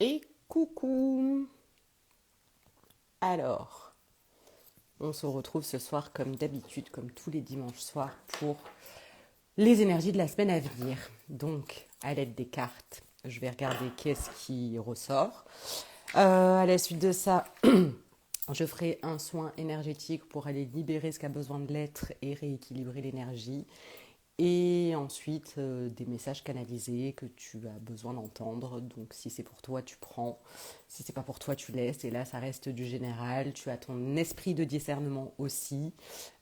Et coucou. Alors, on se retrouve ce soir comme d'habitude, comme tous les dimanches soirs, pour les énergies de la semaine à venir. Donc, à l'aide des cartes, je vais regarder qu'est-ce qui ressort. À la suite de ça, je ferai un soin énergétique pour aller libérer ce qui a besoin de l'être et rééquilibrer l'énergie. Et ensuite, des messages canalisés que tu as besoin d'entendre. Donc, si c'est pour toi, tu prends. Si c'est pas pour toi, tu laisses. Et là, ça reste du général. Tu as ton esprit de discernement aussi.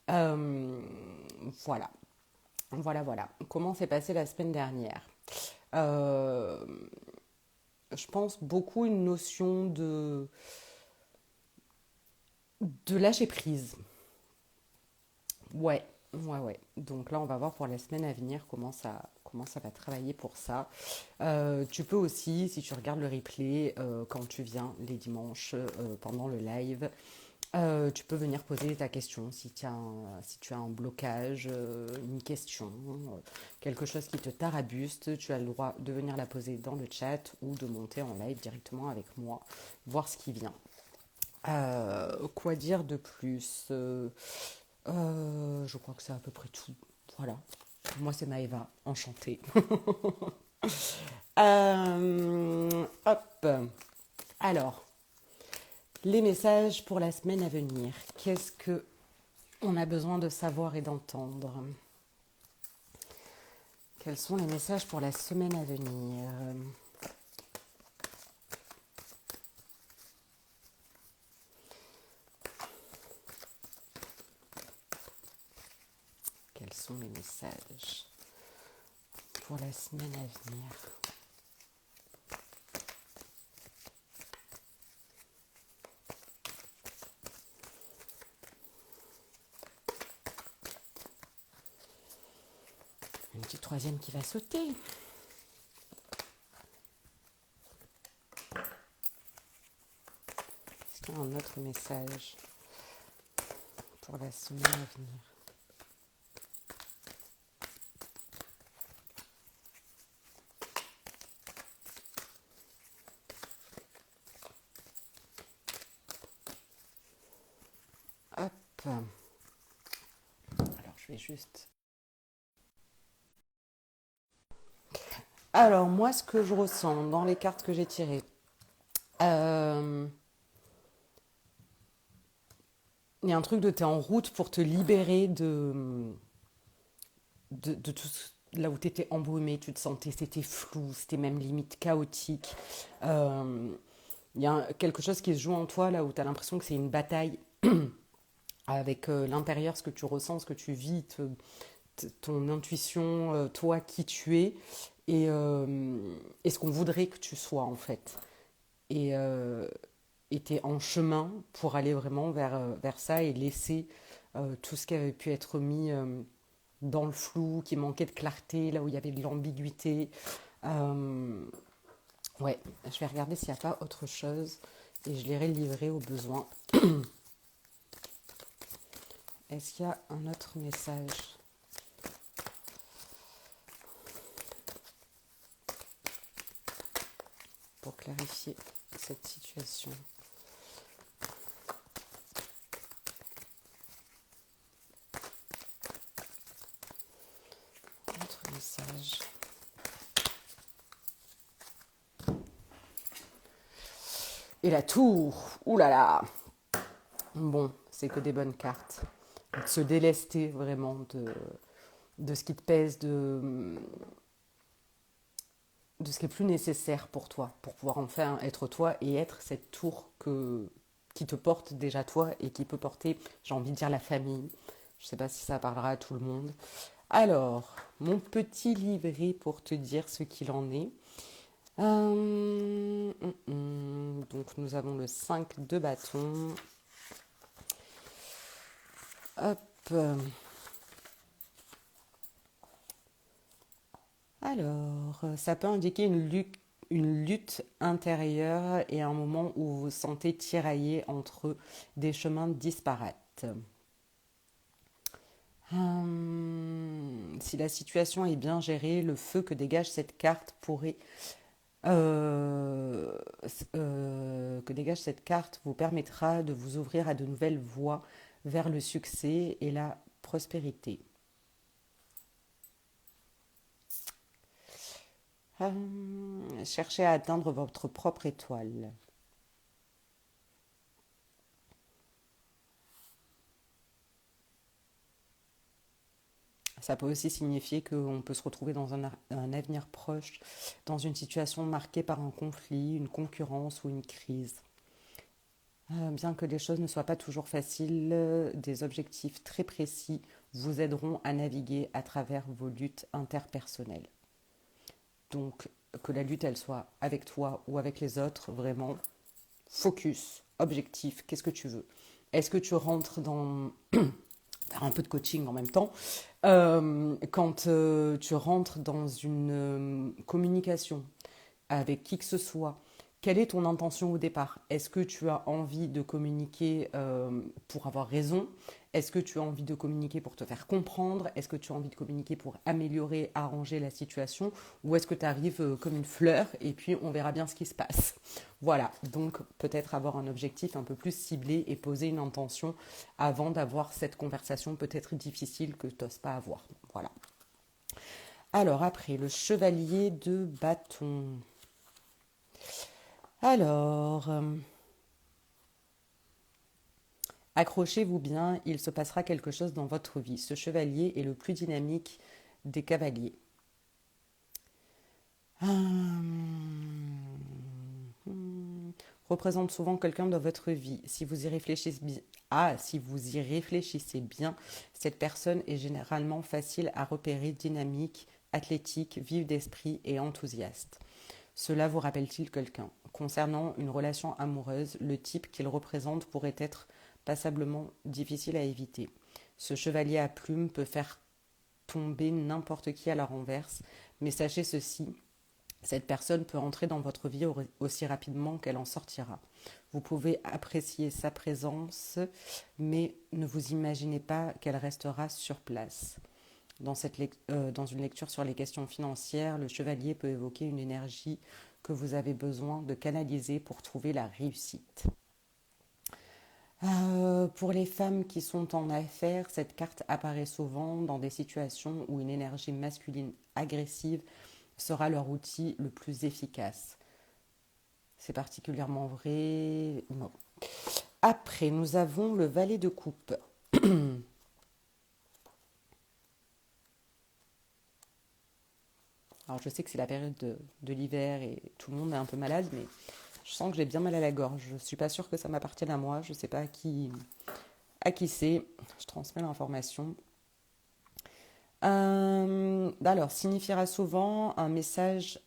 Euh, voilà. Voilà. Comment s'est passée la semaine dernière? Euh, je pense beaucoup une notion de lâcher prise. Ouais. Donc là, on va voir pour la semaine à venir comment ça va travailler pour ça. Tu peux aussi, si tu regardes le replay, quand tu viens les dimanches pendant le live, tu peux venir poser ta question si tu as un blocage, une question, quelque chose qui te tarabuste, tu as le droit de venir la poser dans le chat ou de monter en live directement avec moi, voir ce qui vient. Quoi dire de plus? Je crois que c'est à peu près tout. Voilà. Moi, c'est Maëva. Enchantée. Hop. Alors, les messages pour la semaine à venir. Qu'est-ce que on a besoin de savoir et d'entendre? Quels sont les messages pour la semaine à venir? Quels sont les messages pour la semaine à venir? Une petite troisième qui va sauter. Est-ce qu'il y a un autre message pour la semaine à venir? Hop. Alors, je vais juste... Alors, moi, ce que je ressens dans les cartes que j'ai tirées, euh, il y a un truc de t'es en route pour te libérer de tout là où tu étais embrumé, tu te sentais, c'était flou, c'était même limite chaotique. Euh, Il y a quelque chose qui se joue en toi là où tu as l'impression que c'est une bataille avec l'intérieur, ce que tu ressens, ce que tu vis, ton intuition, toi qui tu es et ce qu'on voudrait que tu sois en fait. Et tu es en chemin pour aller vraiment vers ça et laisser tout ce qui avait pu être mis dans le flou, qui manquait de clarté, là où il y avait de l'ambiguïté. Euh, ouais, je vais regarder s'il n'y a pas autre chose et je l'irai livrer au besoin. Est-ce qu'il y a un autre message pour clarifier cette situation? Autre message. Et la tour, ouh là là. Bon, c'est que des bonnes cartes. De se délester vraiment de ce qui te pèse, de ce qui est plus nécessaire pour toi, pour pouvoir enfin être toi et être cette tour qui te porte déjà toi et qui peut porter, j'ai envie de dire, la famille. Je ne sais pas si ça parlera à tout le monde. Alors, mon petit livret pour te dire ce qu'il en est. Donc nous avons le 5 de bâton. Hop. Alors, ça peut indiquer une lutte intérieure et un moment où vous vous sentez tiraillé entre des chemins disparates. Si la situation est bien gérée, le feu que dégage cette carte pourrait Que dégage cette carte vous permettra de vous ouvrir à de nouvelles voies vers le succès et la prospérité. Cherchez à atteindre votre propre étoile. Ça peut aussi signifier qu'on peut se retrouver dans un avenir proche, dans une situation marquée par un conflit, une concurrence ou une crise. Bien que les choses ne soient pas toujours faciles, des objectifs très précis vous aideront à naviguer à travers vos luttes interpersonnelles. Donc, que la lutte, elle soit avec toi ou avec les autres, vraiment, focus, objectif, qu'est-ce que tu veux? Est-ce que tu rentres dans faire un peu de coaching en même temps, quand tu rentres dans une communication avec qui que ce soit, quelle est ton intention au départ? Est-ce que tu as envie de communiquer pour avoir raison? Est-ce que tu as envie de communiquer pour te faire comprendre? Est-ce que tu as envie de communiquer pour améliorer, arranger la situation? Ou est-ce que tu arrives comme une fleur et puis on verra bien ce qui se passe? Voilà, donc peut-être avoir un objectif un peu plus ciblé et poser une intention avant d'avoir cette conversation peut-être difficile que tu n'oses pas avoir. Voilà. Alors après, le chevalier de bâton. Alors, accrochez-vous bien, il se passera quelque chose dans votre vie. Ce chevalier est le plus dynamique des cavaliers. Représente souvent quelqu'un dans votre vie. Si vous y réfléchissez bien, cette personne est généralement facile à repérer, dynamique, athlétique, vive d'esprit et enthousiaste. Cela vous rappelle-t-il quelqu'un? Concernant une relation amoureuse, le type qu'il représente pourrait être passablement difficile à éviter. Ce chevalier à plumes peut faire tomber n'importe qui à la renverse, mais sachez ceci, cette personne peut entrer dans votre vie aussi rapidement qu'elle en sortira. Vous pouvez apprécier sa présence, mais ne vous imaginez pas qu'elle restera sur place. Dans une lecture sur les questions financières, le chevalier peut évoquer une énergie que vous avez besoin de canaliser pour trouver la réussite. Pour les femmes qui sont en affaires, cette carte apparaît souvent dans des situations où une énergie masculine agressive sera leur outil le plus efficace. C'est particulièrement vrai. Non. Après, nous avons le valet de coupe. Alors, je sais que c'est la période de l'hiver et tout le monde est un peu malade, mais je sens que j'ai bien mal à la gorge. Je ne suis pas sûre que ça m'appartienne à moi. Je ne sais pas à qui c'est. Je transmets l'information. Alors, signifiera souvent un message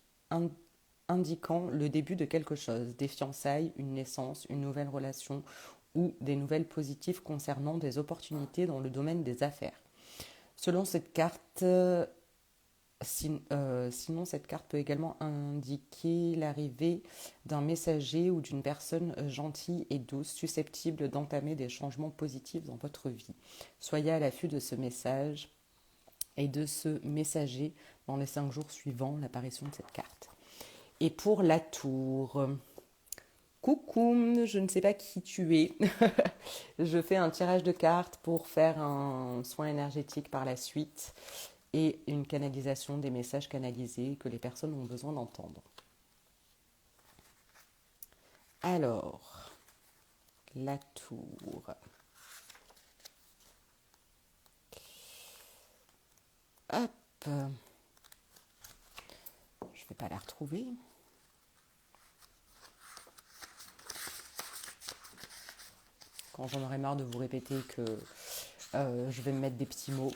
indiquant le début de quelque chose, des fiançailles, une naissance, une nouvelle relation ou des nouvelles positives concernant des opportunités dans le domaine des affaires. Selon cette carte, sinon, cette carte peut également indiquer l'arrivée d'un messager ou d'une personne gentille et douce, susceptible d'entamer des changements positifs dans votre vie. Soyez à l'affût de ce message et de ce messager dans les 5 jours suivant l'apparition de cette carte. Et pour la tour, coucou, je ne sais pas qui tu es. Je fais un tirage de cartes pour faire un soin énergétique par la suite et une canalisation des messages canalisés que les personnes ont besoin d'entendre. Alors, la tour. Hop. Je ne vais pas la retrouver. Quand j'en aurai marre de vous répéter que je vais me mettre des petits mots.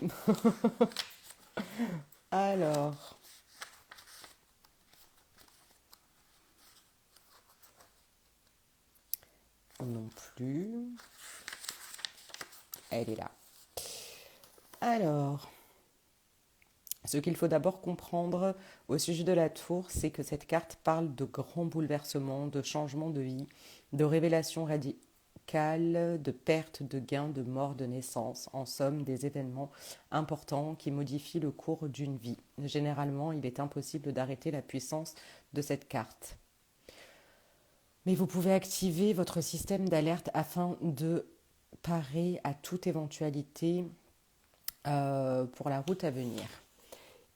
Alors. Non plus. Elle est là. Alors. Ce qu'il faut d'abord comprendre au sujet de la tour, c'est que cette carte parle de grands bouleversements, de changements de vie, de révélations amicales, de perte, de gain, de mort, de naissance. En somme, des événements importants qui modifient le cours d'une vie. Généralement, il est impossible d'arrêter la puissance de cette carte. Mais vous pouvez activer votre système d'alerte afin de parer à toute éventualité pour la route à venir.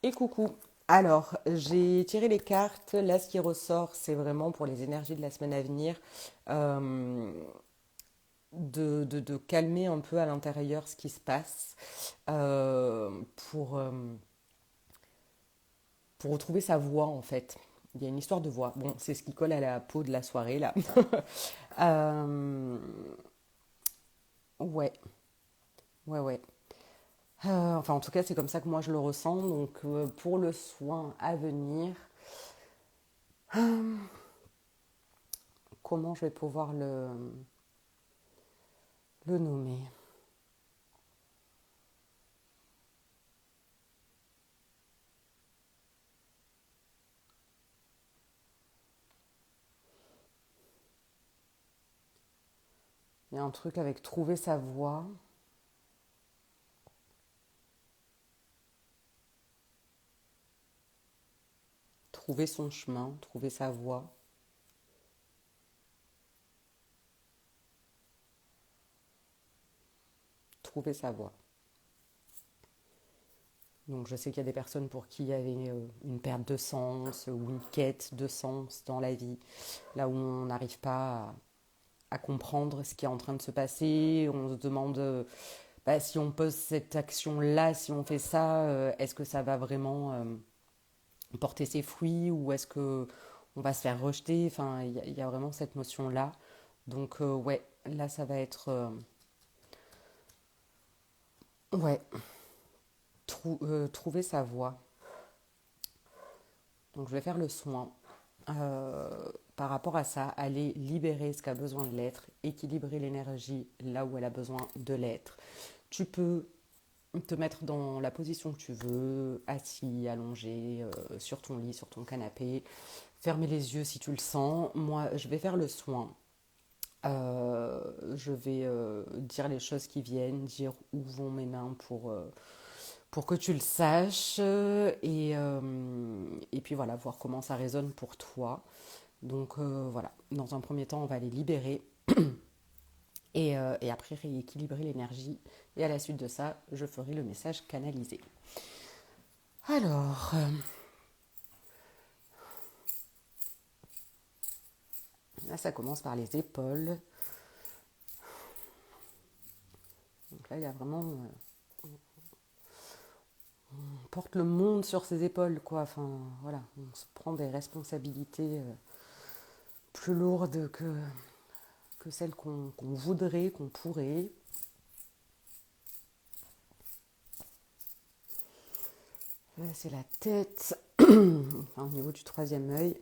Et coucou. Alors, j'ai tiré les cartes. Là, ce qui ressort, c'est vraiment pour les énergies de la semaine à venir, euh, de calmer un peu à l'intérieur ce qui se passe, euh, pour, euh, pour retrouver sa voix, en fait. Il y a une histoire de voix. Bon, c'est ce qui colle à la peau de la soirée, là. Euh, ouais, ouais. Enfin, en tout cas, c'est comme ça que moi je le ressens. Donc, pour le soin à venir, comment je vais pouvoir le nommer? Il y a un truc avec trouver sa voie, trouver son chemin, trouver sa voie, trouver sa voie. Donc, je sais qu'il y a des personnes pour qui il y avait une perte de sens ou une quête de sens dans la vie, là où on n'arrive pas à comprendre ce qui est en train de se passer. On se demande si on pose cette action-là, si on fait ça, est-ce que ça va vraiment porter ses fruits ou est-ce que on va se faire rejeter. Enfin, il y a vraiment cette notion-là. Donc, ouais, là, ça va être... ouais, trouver sa voie. Donc, je vais faire le soin par rapport à ça, aller libérer ce qui a besoin de l'être, équilibrer l'énergie là où elle a besoin de l'être. Tu peux te mettre dans la position que tu veux, assis, allongé, sur ton lit, sur ton canapé, fermer les yeux si tu le sens. Moi, je vais faire le soin. Je vais dire les choses qui viennent, dire où vont mes mains pour que tu le saches et puis voilà, voir comment ça résonne pour toi. Donc voilà, dans un premier temps, on va les libérer et après rééquilibrer l'énergie. Et à la suite de ça, je ferai le message canalisé. Alors, là, ça commence par les épaules. Donc là, il y a vraiment... on porte le monde sur ses épaules, quoi. Enfin, voilà, on se prend des responsabilités plus lourdes que celles qu'on voudrait, qu'on pourrait. Là, c'est la tête, enfin, au niveau du troisième œil.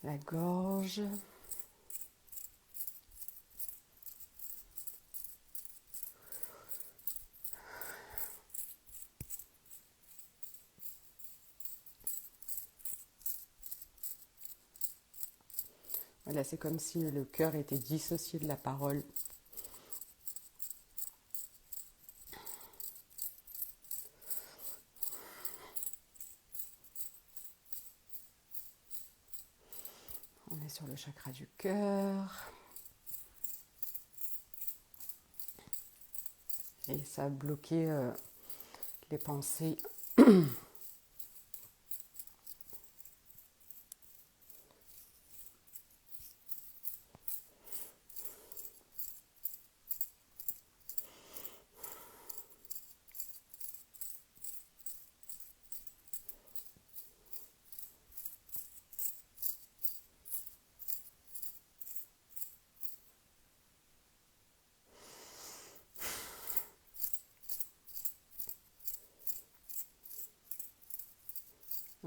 La gorge. Voilà, c'est comme si le cœur était dissocié de la parole. On est sur le chakra du cœur. Et ça a bloqué les pensées.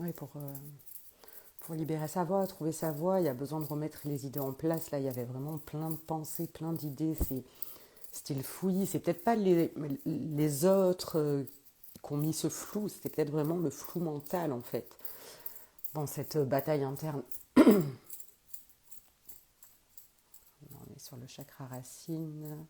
Oui, pour libérer sa voix, trouver sa voix, il y a besoin de remettre les idées en place. Là, il y avait vraiment plein de pensées, plein d'idées. style fouillis. C'est peut-être pas les autres qui ont mis ce flou, c'était peut-être vraiment le flou mental en fait, dans cette bataille interne. On est sur le chakra racine.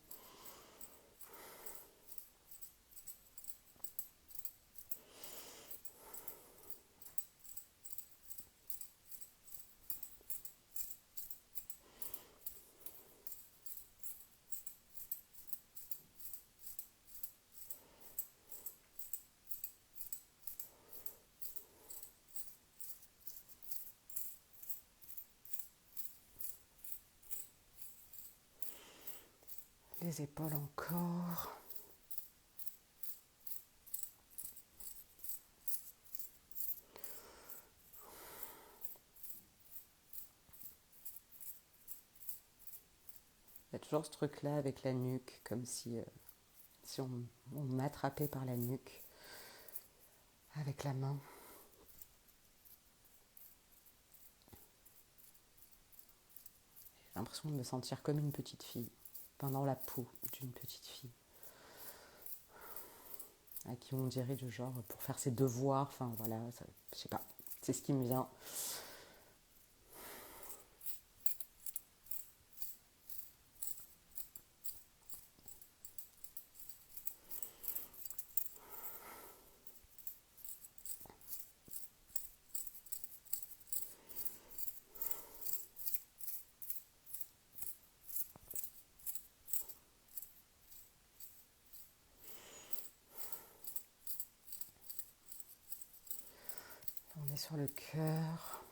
Les épaules encore. Il y a toujours ce truc-là avec la nuque, comme si on m'attrapait par la nuque avec la main. J'ai l'impression de me sentir comme une petite fille, pendant la peau d'une petite fille, à qui on dirait du genre pour faire ses devoirs, enfin voilà, ça, je sais pas, c'est ce qui me vient. On est sur le cœur.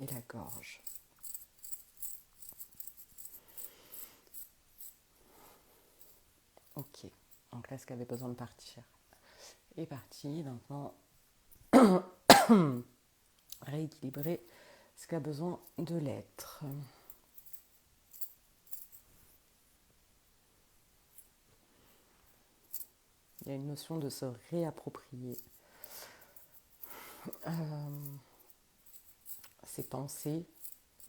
Et la gorge. Ok, donc là ce qui avait besoin de partir est parti. Maintenant, rééquilibrer ce qui a besoin de l'être. Il y a une notion de se réapproprier ses pensées,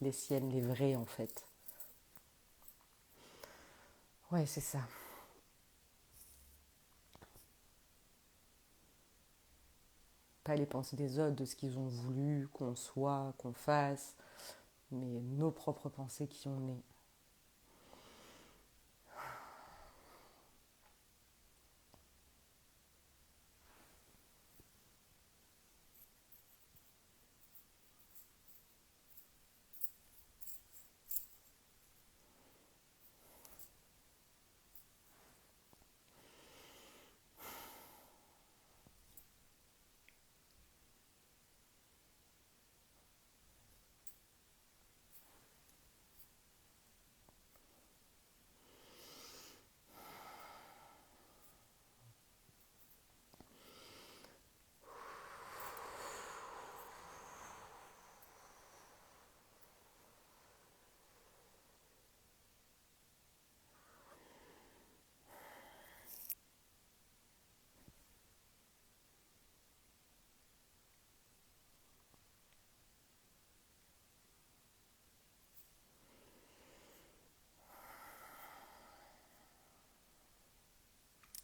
les siennes, les vraies en fait. Ouais, c'est ça. Pas les pensées des autres, de ce qu'ils ont voulu qu'on soit, qu'on fasse, mais nos propres pensées qui ont né.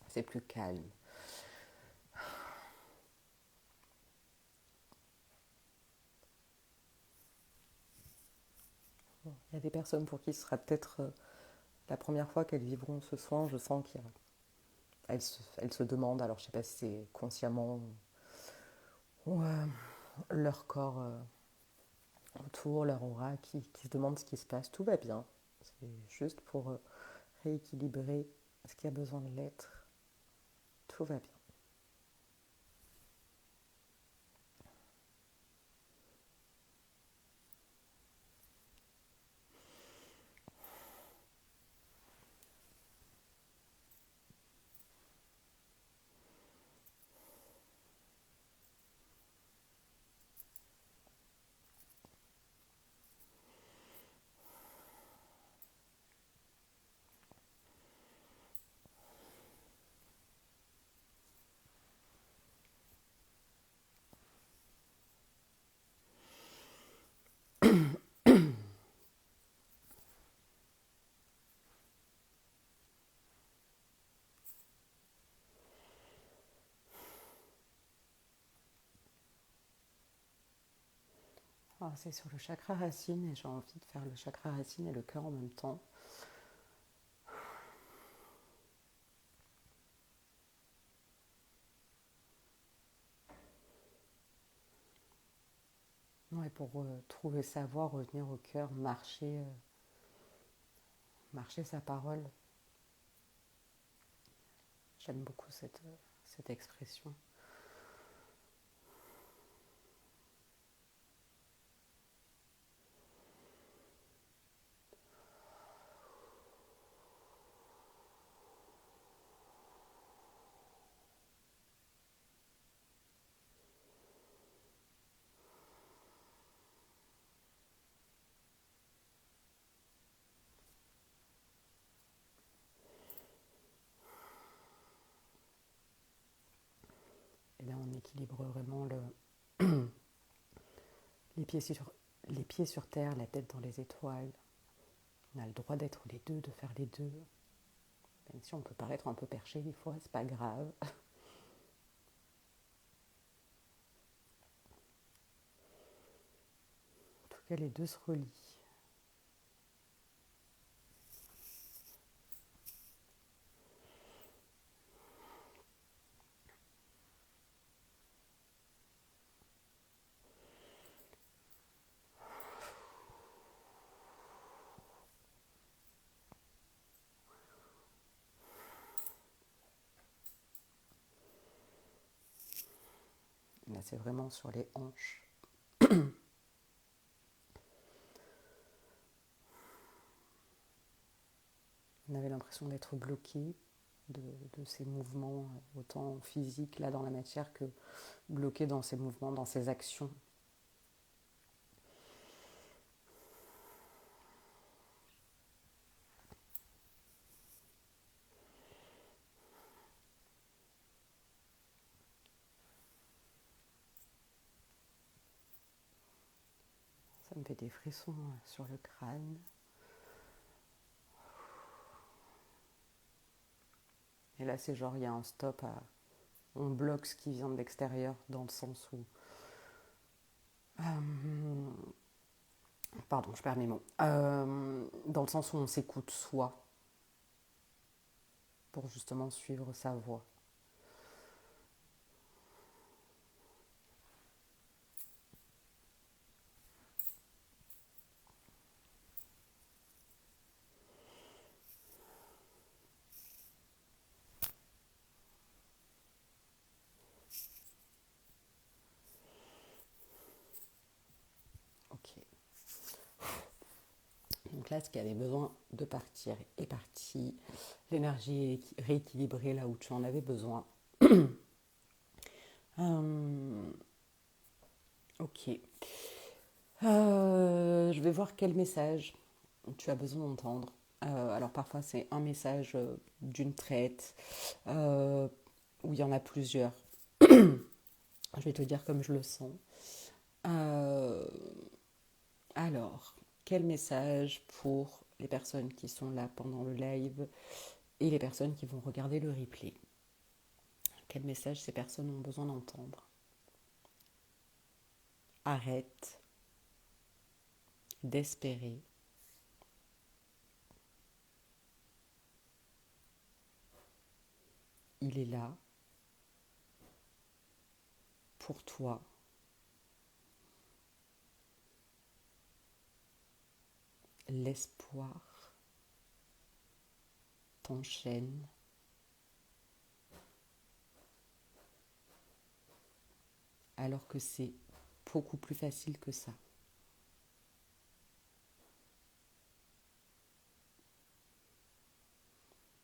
C'est plus calme. Il y a des personnes pour qui ce sera peut-être la première fois qu'elles vivront ce soin. Je sens qu'elles se demandent, alors je ne sais pas si c'est consciemment ou leur corps autour, leur aura qui se demande ce qui se passe. Tout va bien. C'est juste pour rééquilibrer ce qui a besoin de l'être. Tout va bien. Ah, c'est sur le chakra racine et j'ai envie de faire le chakra racine et le cœur en même temps. Ouais, pour trouver sa voie, revenir au cœur, marcher sa parole. J'aime beaucoup cette expression. Et là, on équilibre vraiment les pieds sur terre, la tête dans les étoiles. On a le droit d'être les deux, de faire les deux. Même si on peut paraître un peu perché des fois, c'est pas grave. En tout cas, les deux se relient. Là, c'est vraiment sur les hanches. On avait l'impression d'être bloqué de ces mouvements, autant physiques là dans la matière que bloqué dans ces mouvements, dans ces actions. Ça me fait des frissons sur le crâne. Et là, c'est genre, il y a un stop on bloque ce qui vient de l'extérieur dans le sens où... pardon, je perds mes mots. Dans le sens où on s'écoute soi pour justement suivre sa voie. Ok. Donc là, ce qui avait besoin de partir est parti. L'énergie est rééquilibrée là où tu en avais besoin. Ok. Je vais voir quel message tu as besoin d'entendre. Alors parfois c'est un message d'une traite, où il y en a plusieurs. Je vais te dire comme je le sens. Euh, alors, quel message pour les personnes qui sont là pendant le live et les personnes qui vont regarder le replay? Quel message ces personnes ont besoin d'entendre? Arrête d'espérer. Il est là pour toi. L'espoir t'enchaîne. Alors que c'est beaucoup plus facile que ça.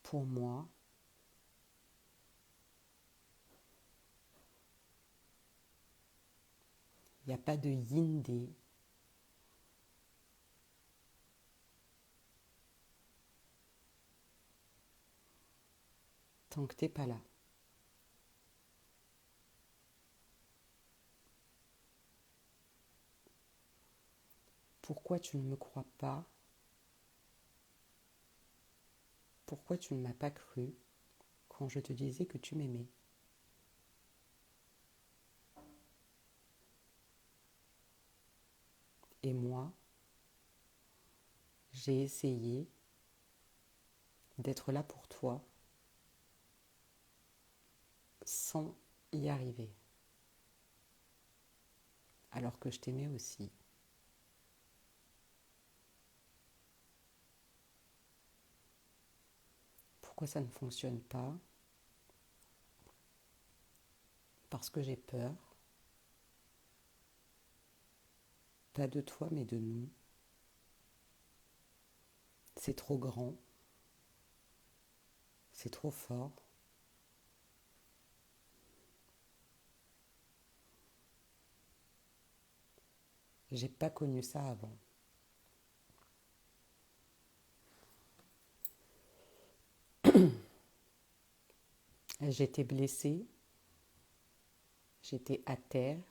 Pour moi, il n'y a pas de yin-day. Tant que t'es pas là. Pourquoi tu ne me crois pas? Pourquoi tu ne m'as pas cru quand je te disais que tu m'aimais? Et moi, j'ai essayé d'être là pour toi sans y arriver. Alors que je t'aimais aussi. Pourquoi ça ne fonctionne pas? Parce que j'ai peur. Pas de toi, mais de nous. C'est trop grand. C'est trop fort. J'ai pas connu ça avant. J'étais blessée. J'étais à terre.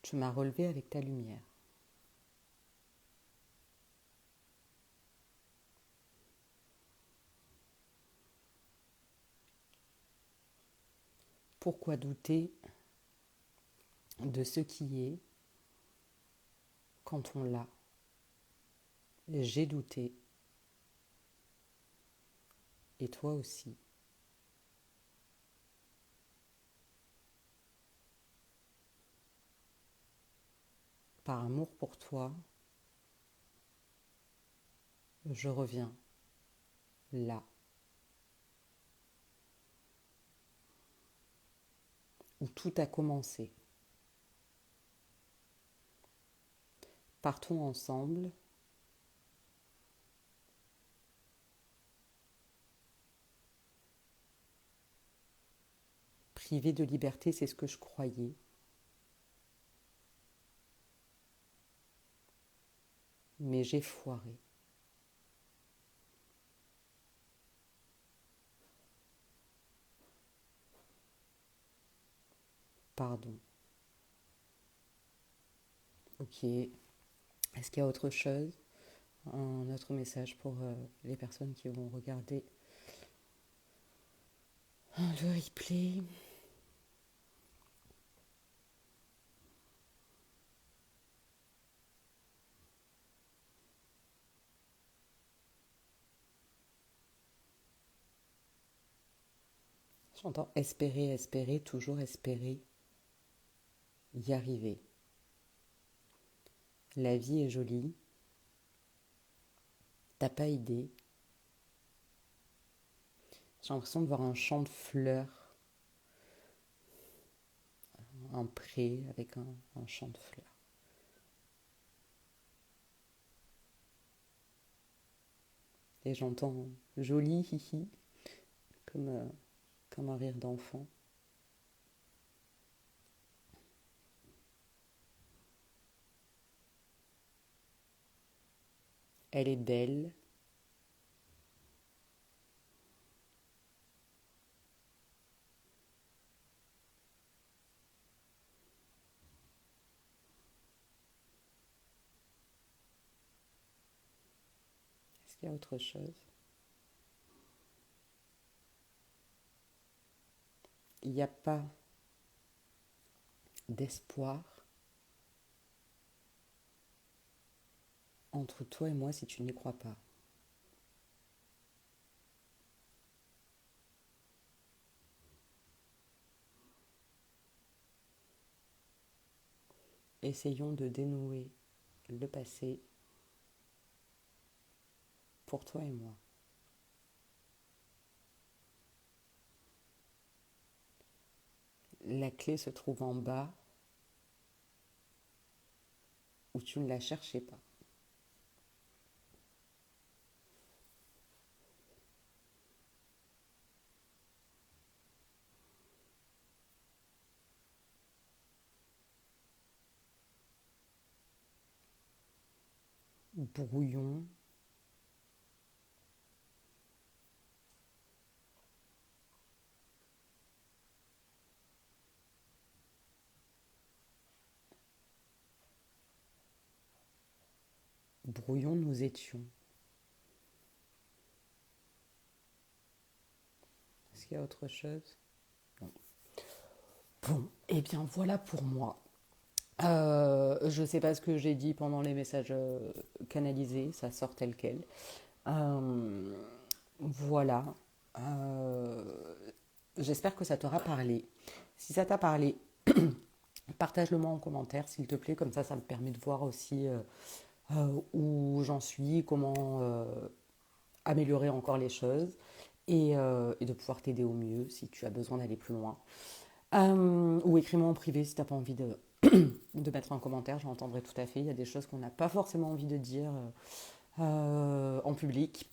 Tu m'as relevée avec ta lumière. Pourquoi douter de ce qui est quand on l'a? J'ai douté. Et toi aussi. Par amour pour toi, je reviens là où tout a commencé. Partons ensemble. Privé de liberté, c'est ce que je croyais. Mais j'ai foiré. Pardon. Ok. Est-ce qu'il y a autre chose? Un autre message pour les personnes qui vont regarder le replay. J'entends espérer, espérer, toujours espérer y arriver. La vie est jolie. T'as pas idée. J'ai l'impression de voir un champ de fleurs, un pré avec un champ de fleurs. Et j'entends joli, hihi, comme un rire d'enfant. Elle est belle. Est-ce qu'il y a autre chose? Il n'y a pas d'espoir entre toi et moi si tu n'y crois pas. Essayons de dénouer le passé pour toi et moi. La clé se trouve en bas où tu ne la cherchais pas. Brouillon, brouillon nous étions. Est-ce qu'il y a autre chose? Non. Bon, et bien voilà pour moi. Je ne sais pas ce que j'ai dit pendant les messages canalisés, ça sort tel quel. Euh, voilà. Euh, J'espère que ça t'aura parlé. Si ça t'a parlé, partage-le moi en commentaire, s'il te plaît. Comme ça me permet de voir aussi où j'en suis, comment améliorer encore les choses et de pouvoir t'aider au mieux si tu as besoin d'aller plus loin. Ou écris-moi en privé si tu n'as pas envie de mettre un commentaire, j'entendrai tout à fait. Il y a des choses qu'on n'a pas forcément envie de dire en public,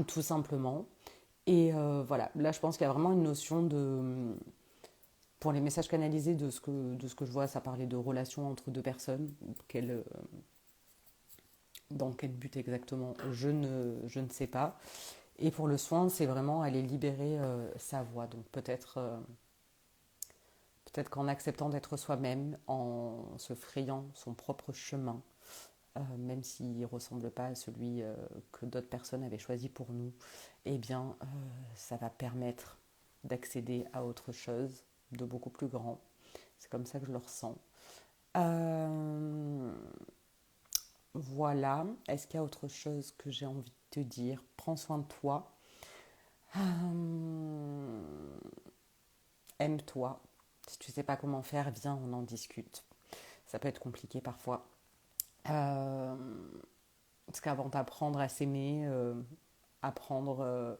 tout simplement. Et voilà, là je pense qu'il y a vraiment une notion de... Pour les messages canalisés, de ce que je vois, ça parlait de relations entre deux personnes. Dans quel but exactement, je ne sais pas. Et pour le soin, c'est vraiment aller libérer sa voix. Donc peut-être qu'en acceptant d'être soi-même, en se frayant son propre chemin, même s'il ne ressemble pas à celui que d'autres personnes avaient choisi pour nous, eh bien, ça va permettre d'accéder à autre chose de beaucoup plus grand. C'est comme ça que je le ressens. Euh, voilà. Est-ce qu'il y a autre chose que j'ai envie de te dire? Prends soin de toi. Aime-toi. Si tu ne sais pas comment faire, viens, on en discute. Ça peut être compliqué parfois. Euh, Parce qu'avant d'apprendre à s'aimer, apprendre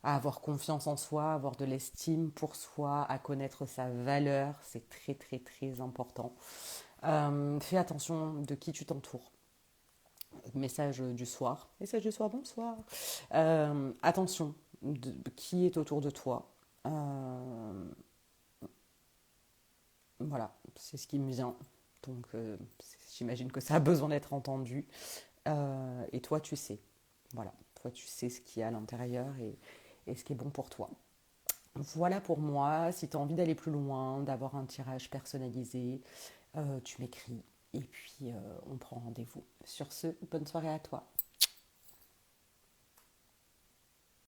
à avoir confiance en soi, avoir de l'estime pour soi, à connaître sa valeur, c'est très très très important. Fais attention de qui tu t'entoures. Message du soir. Message du soir, bonsoir. Attention de qui est autour de toi. Voilà, c'est ce qui me vient. Donc j'imagine que ça a besoin d'être entendu. Et toi, tu sais. Voilà, toi, tu sais ce qu'il y a à l'intérieur et ce qui est bon pour toi. Voilà pour moi. Si tu as envie d'aller plus loin, d'avoir un tirage personnalisé, tu m'écris et puis on prend rendez-vous. Sur ce, bonne soirée à toi.